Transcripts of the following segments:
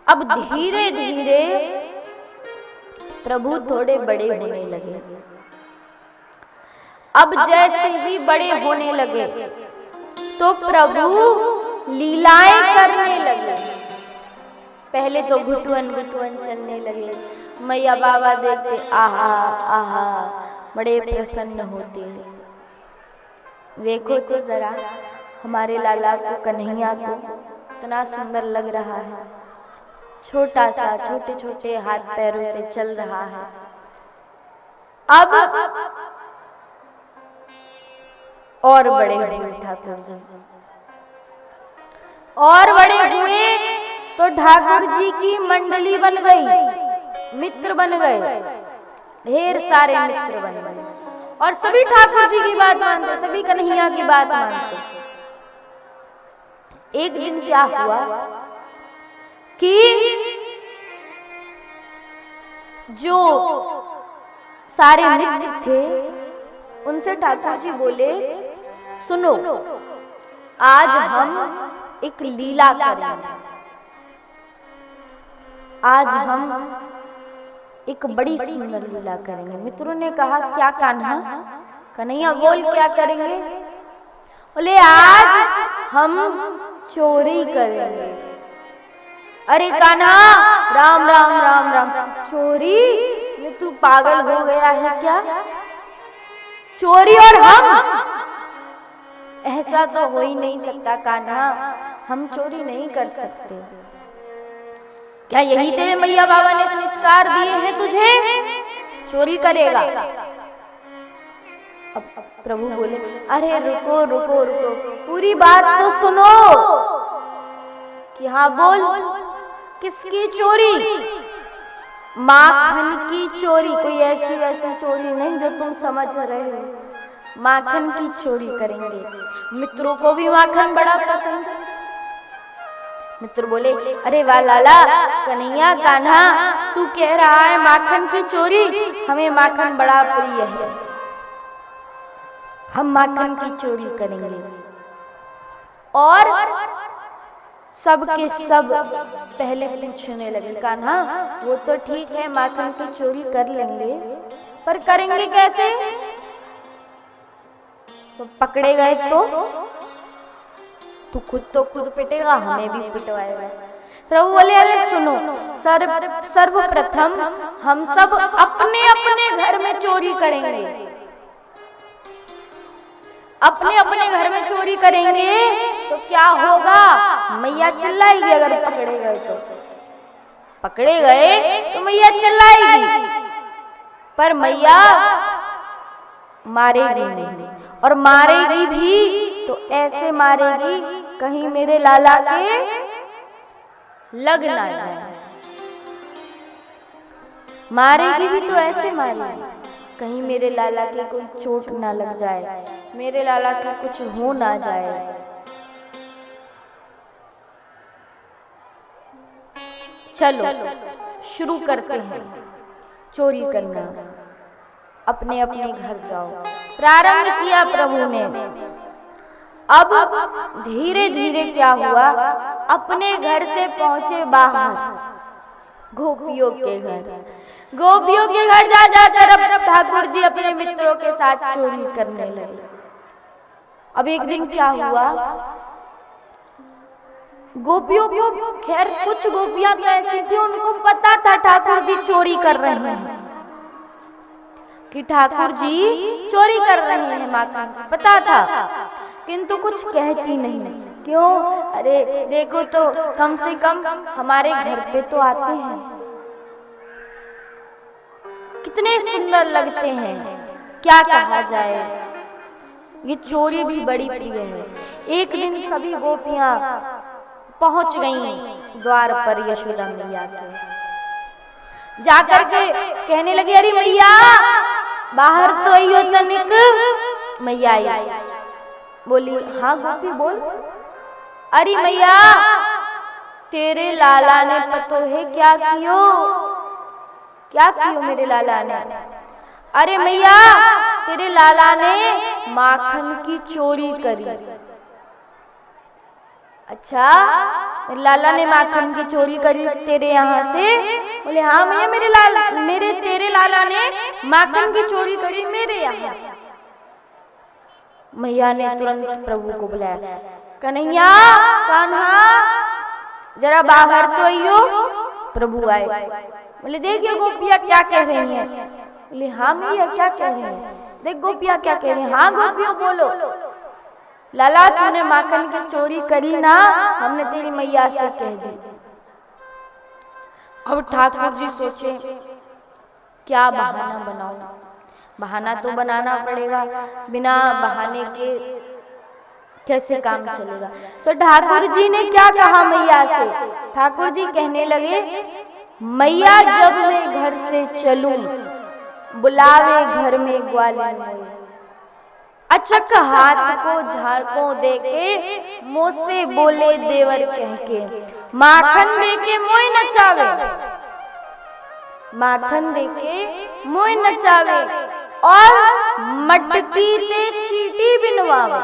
अब धीरे धीरे प्रभु थोड़े बड़े होने लगे। अब जैसे ही बड़े होने लगे तो प्रभु लीलाएं करने लगे। पहले तो घुटुअन घुटुअन चलने लगे। मैया बाबा देखते आहा आहा, बड़े प्रसन्न होते हैं। देखो तो जरा हमारे लाला को, कन्हैया को इतना सुंदर लग रहा है। छोटा सा, छोटे छोटे हाथ पैरों से चल रहा है। अब और बड़े हुए ठाकुर जी, और बड़े हुए तो ठाकुर जी की मंडली बन गई, मित्र बन गए, ढेर सारे मित्र बन गए और सभी ठाकुर जी की बात मानते, सभी कन्हैया की बात मानते। एक दिन क्या हुआ कि जो सारे मित्र थे उनसे ठाकुर जी बोले, सुनो आज हम एक लीला करेंगे, आज हम एक बड़ी सुंदर लीला करेंगे। मित्रों ने कहा क्या कान्हा? कन्हैया बोल क्या करेंगे? बोले आज हम चोरी करेंगे। अरे कान्हा, राम राम राम राम, चोरी? ये तू पागल हो गया है क्या? चोरी और हम? ऐसा तो हो ही नहीं सकता कान्हा, हम चोरी नहीं कर सकते। क्या यही तेरे मैया बाबा ने संस्कार दिए हैं तुझे? चोरी करेगा? अब प्रभु बोले, अरे रुको रुको रुको, पूरी बात तो सुनो। कि हाँ बोल, किसकी चोरी? माखन की चोरी, कोई ऐसी वैसी चोरी नहीं जो तुम समझ रहे हो। माखन की चोरी करेंगे। मित्रों को भी माखन बड़ा पसंद है। मित्र बोले, अरे वाह लाला, कन्हैया, कान्हा, तू कह रहा है माखन की चोरी? हमें माखन बड़ा प्रिय है, हम माखन की चोरी करेंगे। और सबके सब पहले पूछने लगे, कान्हा वो तो ठीक है माखन की चोरी कर लेंगे, पर करेंगे कैसे? तो पकड़े गए तो तू खुद पिटेगा, हमें भी पिटवाएगा। प्रभु बोले, अरे सुनो, सर्वप्रथम हम सब अपने अपने घर में चोरी करेंगे, अपने अपने घर में चोरी करेंगे तो क्या होगा? मैया चिल्लाएगी अगर पकड़े गए तो। पकड़े गए तो मैया चिल्लाएगी, पर मैया मारेगी नहीं, और मारेगी भी तो ऐसे मारेगी कहीं मेरे लाला के लग ना जाए। मारेगी भी तो ऐसे मारेगी कहीं मेरे लाला के कोई चोट ना लग जाए, मेरे लाला के कुछ हो ना जाए। चलो शुरू करते हैं चोरी करना। अपने अपने घर जाओ। प्रारंभ किया प्रभु ने। अब धीरे धीरे क्या हुआ, अपने घर से पहुंचे बाहर गोपियों के घर। गोपियों के घर जा जाकर अब ठाकुर जी अपने मित्रों के साथ चोरी करने लगे। अब एक दिन क्या हुआ, गोपियों को, खैर कुछ गोपियां तो ऐसी थी उनको पता था ठाकुर जी चोरी कर रहे हैं, कि ठाकुर जी चोरी कर रहे हैं माखन, पता था, किंतु कुछ कहती नहीं। क्यों? अरे देखो तो कम से कम हमारे घर पे तो आते हैं, कितने सुंदर लगते हैं, क्या कहा जाए, ये चोरी भी बड़ी प्रिय है। एक दिन सभी गोपियां पहुंच गईं द्वार पर यशोदा मैया के। जाकर के कहने लगी, अरे मैया बाहर तो आई हो तनिक। मैया आई, बोली, हाँ गोपी बोल। अरे मैया तेरे लाला ने पतो है क्या कियो? क्या कियो मेरे लाला ने? अरे मैया तेरे लाला ने माखन की चोरी करी। अच्छा मेरे लाला ने माखन की चोरी करी तेरे यहाँ से। बोले हाँ मैया, तेरे लाला ने माखन की चोरी करी मेरे यहाँ। मैया ने तुरंत प्रभु को बुलाया, कन्हैया, कान्हा, जरा बाहर तो आइयो। प्रभु आए। बोले देखिए गोपियाँ क्या कह रही हैं। बोले हाँ मैया क्या कह रही हैं, देख गोपियाँ क्या कह रही हैं। हाँ गोपियों बोलो। लाला तूने माखन की चोरी करी ना, हमने तेरी मैया से कह दी। अब ठाकुर जी सोचे क्या बहाना बनाऊं, बहाना तो बनाना पड़ेगा, बिना बहाने के कैसे काम चलेगा। तो ठाकुर जी ने क्या कहा मैया से, ठाकुर जी कहने लगे, मैया जब मैं घर से चलूं बुलावे घर में ग्वालिन मोई, अचक हाथ को झाड़कों दे के मुँह से बोले देवर कह के, माखन दे के मोई नचावे, माखन दे के मोई नचावे और मटकी ते चीटी बिनवावे।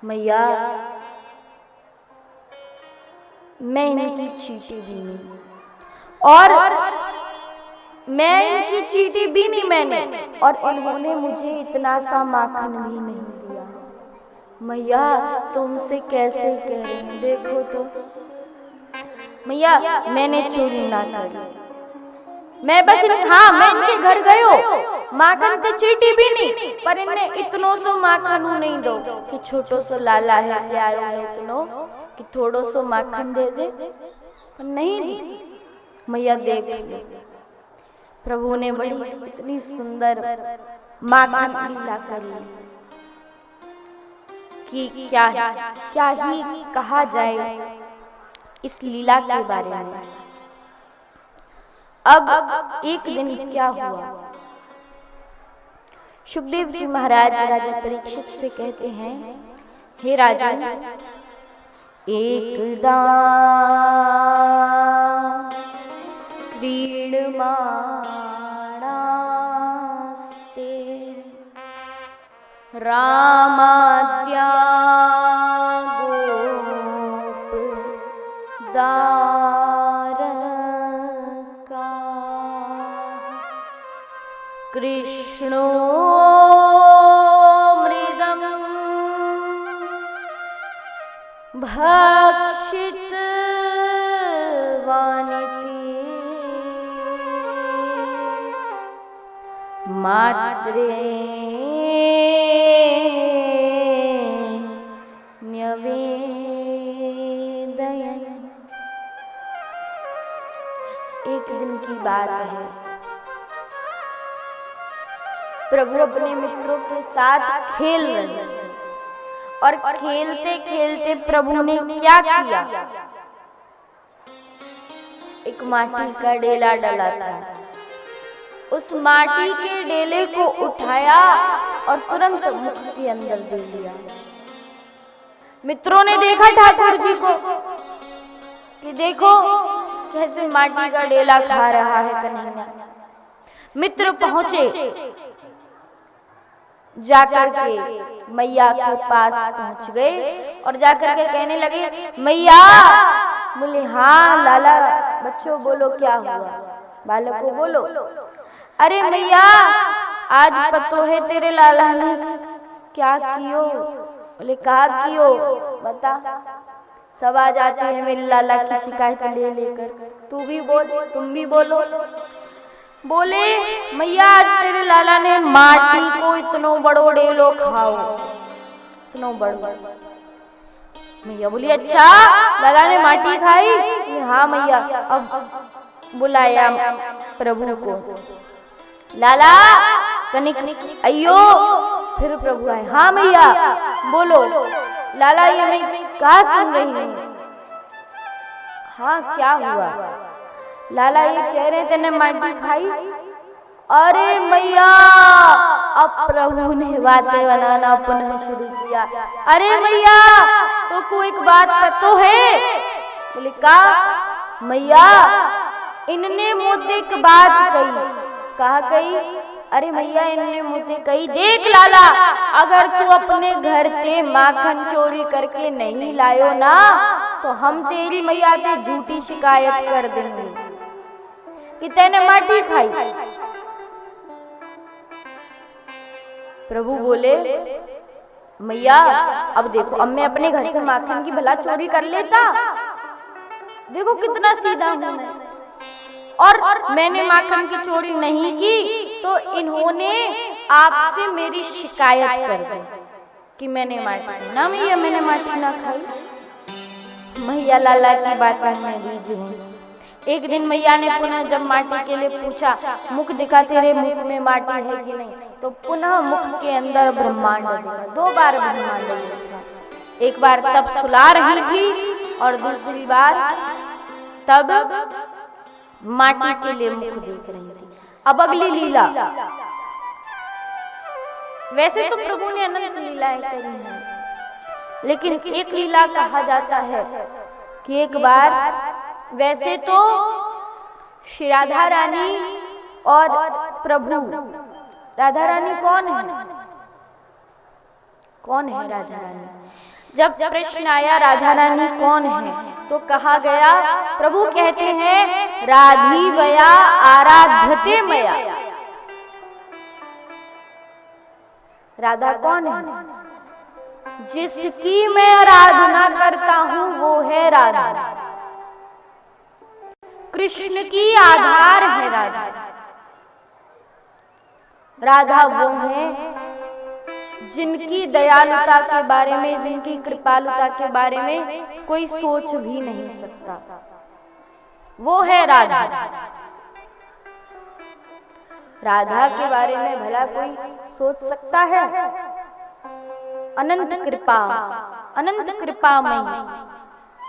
मैया मैं इनकी चीटी बीनी और मैं इनकी चीटी बीनी मैंने, और इन्होंने मुझे इतना सा माखन भी नहीं दिया। मैया तुमसे कैसे कह रहे हैं, देखो तो मैया मैंने चोरी ना करी, मैं बस मैं इनके घर गयो, माखन तो चीटी भी नहीं, पर इन्हें इतनो सो माखन नहीं दो कि छोटो सो लाला है, प्यारो है इतनो कि थोड़ो सो माखन दे दे, पर नहीं दी। मैया देख लो, प्रभु ने बड़ी इतनी सुंदर माखन लीला करी कि क्या ही कहा जाए इस लीला के बारे में। अब एक दिन क्या हुआ, सुखदेव जी महाराज राजा परीक्षित से कहते हैं, हे राजन, एकदा क्रीडमाणास्ते रामाद्या गोप दारका कृष्णो मृदं भक्षित वानिति मात्रे न्यवेदयन्। एक दिन की बात है, प्रभु अपने मित्रों के साथ खेल रहे थे और खेलते खेलते प्रभु ने क्या किया, एक माटी का डेला डला था, उस माटी के डेले को उठाया और तुरंत मुख के अंदर दे दिया। मित्रों ने देखा ठाकुर जी को कि देखो कैसे माटी का डेला खा रहा है कन्हैया। मित्र पहुंचे, जाकर के मैया के पास पहुंच गए और जाकर के कहने लगे, मैया। बोले हाँ लाला, बच्चों बोलो क्या हुआ, बालकों बोलो। अरे मैया, आज पतो है तेरे लाला ने क्या कियो। बोले कहा कियो, बता। सब आ जाते हैं मेरे लाला की शिकायत ले लेकर, तू भी बोल, तुम भी बोलो। बोले मैया, आज तेरे लाला ने माटी को इतनो बड़ो डेलो खाओ, इतनो बड़ो। मैया बोली अच्छा, लाला ने माटी खाई। हाँ मैया। अब बुलाया प्रभु को, लाला तनिक अयो। फिर प्रभु आए, हाँ मैया बोलो। लाला ये मैं क्या सुन रही हूँ। हाँ क्या हुआ। लाला ये कह रहे थे ने माटी खाई। अरे मैया, अब प्रभु ने बातें बनाना पुनः शुरू किया। अरे मैया, तो को एक बात पतो है। बोले का मैया, इनने मुझे एक बात कही। कहा कही, अरे मैया इनने मुझे कही, देख लाला, अगर तू अपने घर ते माखन चोरी करके नहीं लायो ना तो हम तेरी मैया ते झूठी शिकायत कर देंगे कि तैने माटी खाई। प्रभु बोले, मैया अब देखो, अब मैं अपने घर से माखन की भला चोरी कर लेता? देखो कितना सीधा हूं मैं, और मैंने माखन की चोरी नहीं की तो इन्होंने आपसे मेरी शिकायत कर दी कि मैंने माटी ना, मैया मैंने माटी ना खाई। मैया लाला की बातें में लीजिए नहीं। एक दिन मैया ने पुनः जब माटी के लिए पूछा, मुख दिखा, तेरे मुख में माटी है कि नहीं? तो पुनः मुख के अंदर ब्रह्मांड दिखा। 2 बार ब्रह्मांड दिखा, एक बार तब सुला रही थी और दूसरी बार तब माटी के लिए मुख देख रही थी। अब अगली लीला, वैसे तो प्रभु ने अनंत लीलाएं करी हैं, लेकिन एक लीला कहा जाता है कि एक बार, वैसे तो श्री राधा रानी और प्रभु, राधा रानी कौन है? कौन है राधा रानी? जब प्रश्न आया राधा रानी कौन है तो कहा गया, प्रभु कहते हैं, राधी वया आराध्यते मया। राधा कौन है? जिसकी मैं आराधना करता हूं वो है राधा। कृष्ण की आधार है राधा। राधा वो है जिनकी दयालुता के बारे में, जिनकी कृपालुता के बारे में कोई सोच भी नहीं सकता, वो है राधा। राधा के बारे में भला कोई सोच सकता है? अनंत कृपा, अनंत कृपामयी,